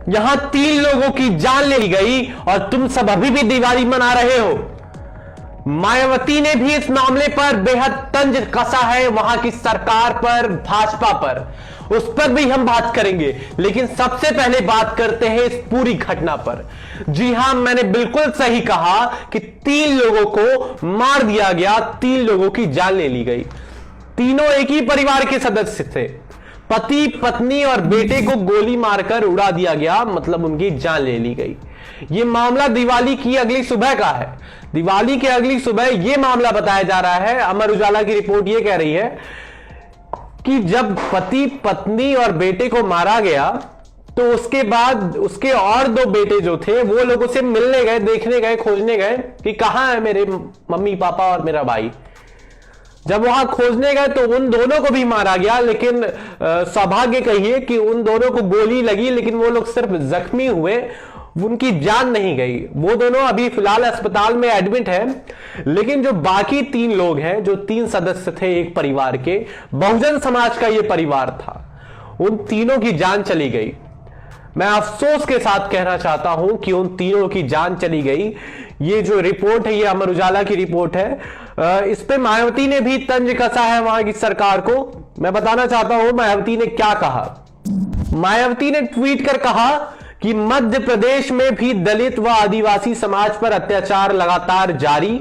यहां 3 लोगों की जान ले ली गई और तुम सब अभी भी दिवाली मना रहे हो। मायावती ने भी इस मामले पर बेहद तंज कसा है, वहां की सरकार पर, भाजपा पर, उस पर भी हम बात करेंगे। लेकिन सबसे पहले बात करते हैं इस पूरी घटना पर। जी हां, मैंने बिल्कुल सही कहा कि 3 लोगों को मार दिया गया, 3 लोगों की जान ले ली गई। तीनों एक ही परिवार के सदस्य थे। पति, पत्नी और बेटे को गोली मारकर उड़ा दिया गया, मतलब उनकी जान ले ली गई। यह मामला दिवाली की अगली सुबह का है। दिवाली के अगली सुबह यह मामला बताया जा रहा है। अमर उजाला की रिपोर्ट यह कह रही है कि जब पति, पत्नी और बेटे को मारा गया तो उसके बाद उसके और 2 बेटे जो थे वो लोगों से मिलने गए, देखने गए, खोजने गए कि कहां है मेरे मम्मी पापा और मेरा भाई। जब वहां खोजने गए तो उन दोनों को भी मारा गया, लेकिन सौभाग्य कहिए कि उन दोनों को गोली लगी, लेकिन वो लोग सिर्फ जख्मी हुए, उनकी जान नहीं गई। वो दोनों अभी फिलहाल अस्पताल में एडमिट है। लेकिन जो बाकी 3 लोग हैं, जो 3 सदस्य थे एक परिवार के, बहुजन समाज का ये परिवार था, उन तीनों की जान चली गई। मैं अफसोस के साथ कहना चाहता हूं कि उन तीनों की जान चली गई। ये जो रिपोर्ट है, ये अमर उजाला की रिपोर्ट है। इस पे मायावती ने भी तंज कसा है वहां की सरकार को। मैं बताना चाहता हूं मायावती ने क्या कहा। मायावती ने ट्वीट कर कहा कि मध्य प्रदेश में भी दलित व आदिवासी समाज पर अत्याचार लगातार जारी।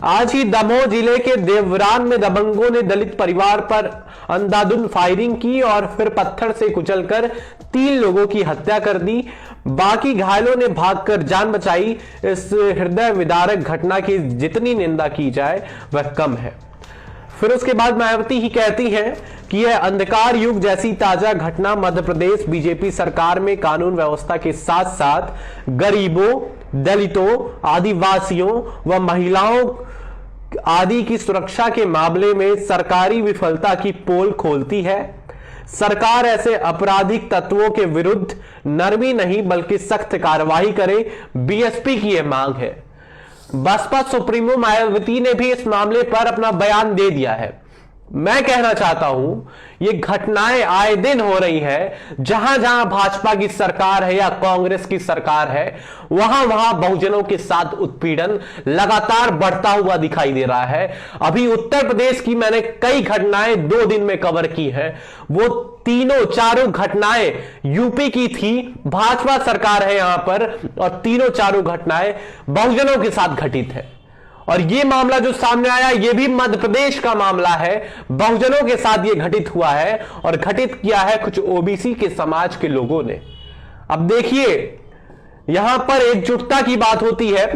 आज ही दमोह जिले के देवरान में दबंगों ने दलित परिवार पर अंधाधुंध फायरिंग की और फिर पत्थर से कुचलकर 3 लोगों की हत्या कर दी। बाकी घायलों ने भागकर जान बचाई। इस हृदय विदारक घटना की जितनी निंदा की जाए वह कम है। फिर उसके बाद मायावती ही कहती हैं कि यह अंधकार युग जैसी ताजा घटना मध्य प्रदेश बीजेपी सरकार में कानून व्यवस्था के साथ साथ गरीबों, दलितों, आदिवासियों व महिलाओं आदि की सुरक्षा के मामले में सरकारी विफलता की पोल खोलती है। सरकार ऐसे आपराधिक तत्वों के विरुद्ध नरमी नहीं बल्कि सख्त कार्रवाई करे, बीएसपी की यह मांग है। बसपा सुप्रीमो मायावती ने भी इस मामले पर अपना बयान दे दिया है। मैं कहना चाहता हूं, ये घटनाएं आए दिन हो रही है। जहां जहां भाजपा की सरकार है या कांग्रेस की सरकार है, वहां वहां बहुजनों के साथ उत्पीड़न लगातार बढ़ता हुआ दिखाई दे रहा है। अभी उत्तर प्रदेश की मैंने कई घटनाएं 2 दिन में कवर की है। वो तीनों चारों घटनाएं यूपी की थी। भाजपा सरकार है यहां पर और तीनों चारों घटनाएं बहुजनों के साथ घटित है। और यह मामला जो सामने आया, यह भी मध्य प्रदेश का मामला है। बहुजनों के साथ यह घटित हुआ है और घटित किया है कुछ ओबीसी के समाज के लोगों ने। अब देखिए, यहां पर एकजुटता की बात होती है,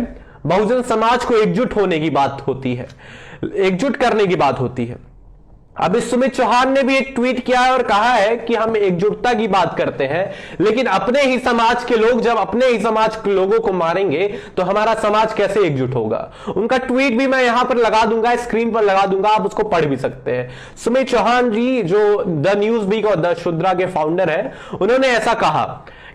बहुजन समाज को एकजुट होने की बात होती है, एकजुट करने की बात होती है। अब इस सुमित चौहान ने भी एक ट्वीट किया है और कहा है कि हम एकजुटता की बात करते हैं, लेकिन अपने ही समाज के लोग जब अपने ही समाज के लोगों को मारेंगे तो हमारा समाज कैसे एकजुट होगा। उनका ट्वीट भी मैं यहां पर लगा दूंगा, स्क्रीन पर लगा दूंगा, आप उसको पढ़ भी सकते हैं। सुमित चौहान जी जो द न्यूज वीक और द शुद्रा के फाउंडर हैं, उन्होंने ऐसा कहा।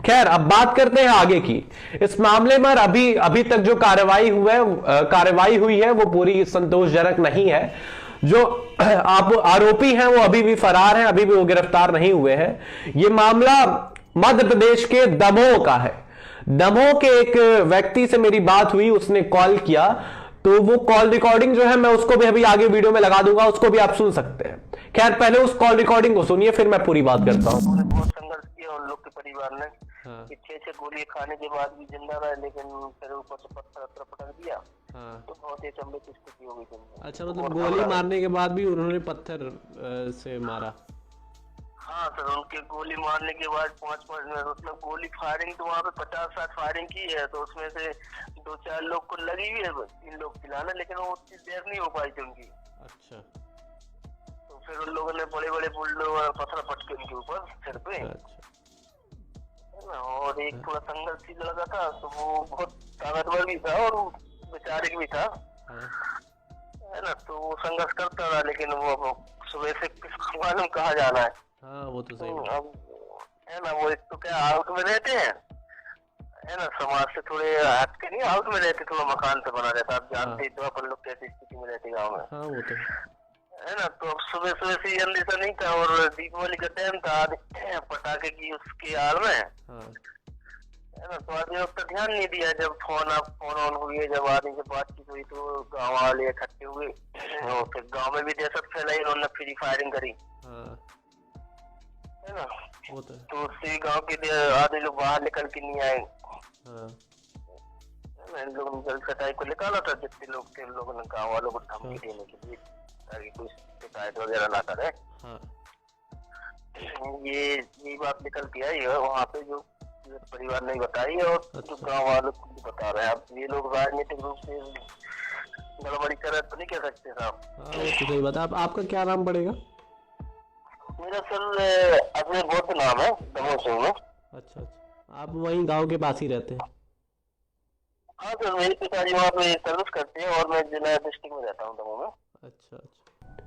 खैर, अब बात करते हैं आगे की। इस मामले में अभी तक जो कार्रवाई हुई है वो पूरी संतोषजनक नहीं है। जो आप आरोपी हैं वो अभी भी फरार हैं, अभी भी वो गिरफ्तार नहीं हुए हैं। ये मामला मध्य प्रदेश के दमोह का है। दमोह के एक व्यक्ति से मेरी बात हुई, उसने कॉल किया, तो वो कॉल रिकॉर्डिंग जो है मैं उसको भी अभी आगे वीडियो में लगा दूंगा, उसको भी आप सुन सकते हैं। खैर, पहले उस कॉल रिकॉर्डिंग को सुनिए, फिर मैं पूरी बात करता हूँ। बहुत संघर्ष किया उन लोग के परिवार ने। 6 गोली खाने के बाद भी जिंदा रहे, लेकिन फिर ऊपर से पत्थर पटक दिया। तो बहुत ही अचंभित स्थिति हो गई। अच्छा, मतलब गोली मारने के बाद भी उन्होंने पत्थर से मारा? हाँ सर, उनके गोली मारने के बाद 5 मिनट, मतलब गोली फायरिंग तो वहाँ पे 50-60 फायरिंग की है, तो उसमें से 2-4 लोग को लगी हुई है, 3 लोग फिलहाल, लेकिन वो उतनी देर नहीं हो पाई थी उनकी। अच्छा। तो फिर उन लोगों ने बड़े-बड़े बुलडोजर पत्थर पटके उनके ऊपर सिर पे। अच्छा। और एक थोड़ा संघर्षी लड़का था, तो वो बहुत ताकतवर भी था और बेचारे भी था, है ना। तो वो संघर्ष करता रहा, लेकिन वो सुबह से किसको मालूम कहाँ जाना है। हाँ, वो तो सही अब है ना, वो एक तो क्या आउट में रहते हैं, है ना, समाज से थोड़े हट के नहीं, आउट में रहते, थोड़ा मकान पे बना रहता। आप जानते ही तो अपन लोग कैसी स्थिति में रहते गाँव में। हाँ, वो तो है ना। तो अब सुबह से ये अंदेशा नहीं था और दीपावली का टाइम था, पटाखे की उसकी आड़ में। है ना। तो आदमी उतना ध्यान नहीं दिया। जब फोन ऑन हुई, जब आदमी से बातचीत हुई तो गांव वाले इकट्ठे हुए और फिर गांव में भी दहशत फैलाई, उन्होंने फ्री फायरिंग करी, है ना। तो उससे गांव के आधे लोग बाहर निकल के नहीं आए। इन लोगों ने जल सटाई को निकाला था, जितने लोग थे उन लोगों ने गाँव वालों को धमकी देने के लिए, ताकि कोई शिकायत वगैरह ना करे। ये बात निकल के आई है वहाँ पे, जो परिवार ने बताई है और जो गाँव वालों को भी बता रहे हैं। अब ये लोग राजनीतिक रूप से गड़बड़ी करे तो नहीं कह सकते साहब। सही बात है। आपका क्या नाम पड़ेगा? मेरा सर अजमेर बौद्ध नाम है, दमोह में। अच्छा, आप वहीं गांव के पास ही रहते हैं? हाँ सर, मेरे पिताजी वहाँ पे सर्विस करते हैं और मैं जिला डिस्ट्रिक्ट में रहता हूँ, दमोह में। अच्छा।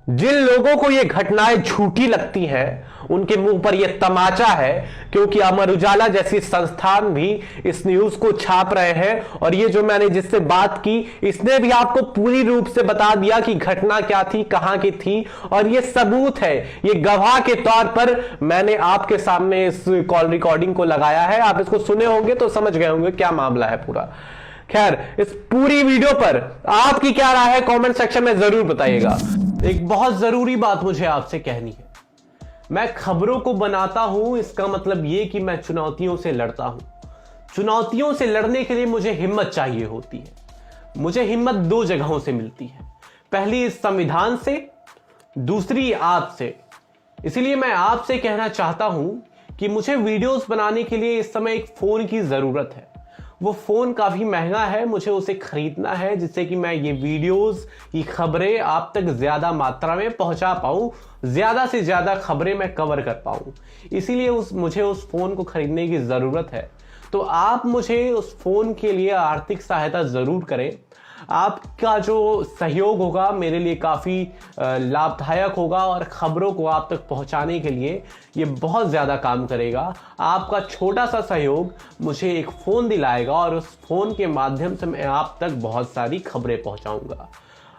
जिन लोगों को ये घटनाएं झूठी लगती हैं उनके मुंह पर यह तमाचा है, क्योंकि अमर उजाला जैसी संस्थान भी इस न्यूज को छाप रहे हैं। और ये जो मैंने जिससे बात की, इसने भी आपको पूरी रूप से बता दिया कि घटना क्या थी, कहां की थी। और ये सबूत है, ये गवाह के तौर पर मैंने आपके सामने इस कॉल रिकॉर्डिंग को लगाया है। आप इसको सुने होंगे तो समझ गए होंगे क्या मामला है पूरा। खैर, इस पूरी वीडियो पर आपकी क्या राय है कमेंट सेक्शन में जरूर बताइएगा। एक बहुत जरूरी बात मुझे आपसे कहनी है। मैं खबरों को बनाता हूं, इसका मतलब यह कि मैं चुनौतियों से लड़ता हूं। चुनौतियों से लड़ने के लिए मुझे हिम्मत चाहिए होती है। मुझे हिम्मत दो जगहों से मिलती है, पहली इस संविधान से, दूसरी आपसे। इसलिए मैं आपसे कहना चाहता हूं कि मुझे वीडियोस बनाने के लिए इस समय एक फोन की जरूरत है। वो फोन काफी महंगा है, मुझे उसे खरीदना है जिससे कि मैं ये वीडियोस, ये खबरें आप तक ज्यादा मात्रा में पहुंचा पाऊं, ज्यादा से ज्यादा खबरें मैं कवर कर पाऊं। इसीलिए मुझे उस फोन को खरीदने की जरूरत है। तो आप मुझे उस फोन के लिए आर्थिक सहायता जरूर करें। आपका जो सहयोग होगा मेरे लिए काफ़ी लाभदायक होगा और ख़बरों को आप तक पहुंचाने के लिए ये बहुत ज़्यादा काम करेगा। आपका छोटा सा सहयोग मुझे एक फ़ोन दिलाएगा और उस फ़ोन के माध्यम से मैं आप तक बहुत सारी खबरें पहुंचाऊंगा।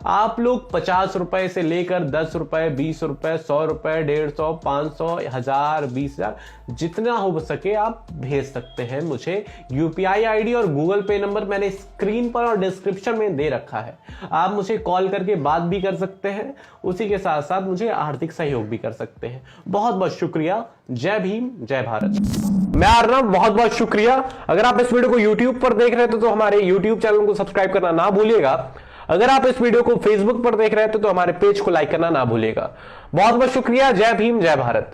आप लोग 50 रुपए से लेकर 10 रुपए, 20 रुपए, 100 रुपए, 150, 500, 1000, 20,000 जितना हो सके आप भेज सकते हैं मुझे। यूपीआई आईडी और गूगल पे नंबर मैंने स्क्रीन पर और डिस्क्रिप्शन में दे रखा है। आप मुझे कॉल करके बात भी कर सकते हैं, उसी के साथ साथ मुझे आर्थिक सहयोग भी कर सकते हैं। बहुत बहुत शुक्रिया। जय भीम, जय भारत। मैं अर्नब, बहुत बहुत शुक्रिया। अगर आप इस वीडियो को यूट्यूब पर देख रहे थे तो हमारे यूट्यूब चैनल को सब्सक्राइब करना ना भूलिएगा। अगर आप इस वीडियो को फेसबुक पर देख रहे थे तो हमारे पेज को लाइक करना ना भूलिएगा। बहुत बहुत शुक्रिया। जय भीम, जय भारत।